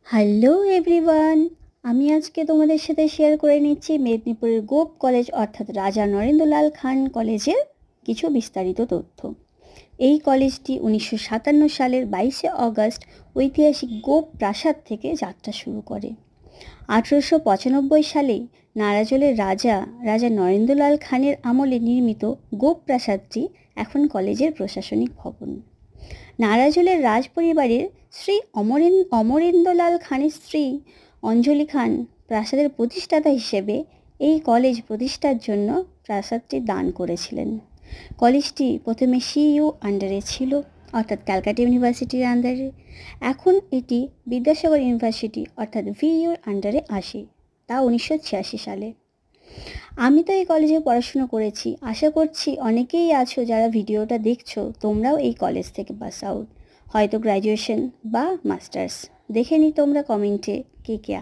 Hello everyone, আমি আজকে তোমাদের সাথে শেয়ার করে নিচ্ছি মেদিনীপুরের গোপ কলেজ অর্থাৎ রাজা নরেন্দ্রলাল খান কলেজের কিছু বিস্তারিত তথ্য। এই কলেজটি 1957 সালের 22শে অগস্ট ঐতিহাসিক গোপ প্রাসাদ থেকে যাত্রা শুরু করে। 1895 সালে নারাজলের রাজা নরেন্দ্রলাল খানের আমলে নির্মিত গোপ প্রাসাদটি এখন কলেজের প্রশাসনিক ভবন। নারাজলের রাজ পরিবারের শ্রী অমরেন্দ্রলাল খানের স্ত্রী অঞ্জলি খান প্রাসাদের প্রতিষ্ঠাতা হিসেবে এই কলেজ প্রতিষ্ঠার জন্য প্রাসাদটি দান করেছিলেন। কলেজটি প্রথমে সিইউ আন্ডারে ছিল, অর্থাৎ ক্যালকাটা ইউনিভার্সিটির আন্ডারে। এখন এটি বিদ্যাসাগর ইউনিভার্সিটি অর্থাৎ ভিইউর আন্ডারে আসে, তা 1986 সালে। আমি তো এই কলেজে পড়াশুনো করেছি, আশা করছি অনেকেই আছো যারা ভিডিওটা দেখছো তোমরাও এই কলেজ থেকে পাস আউট, হয়তো গ্র্যাজুয়েশন বা মাস্টার্স। দেখে নি তোমরা কমেন্টে কে কে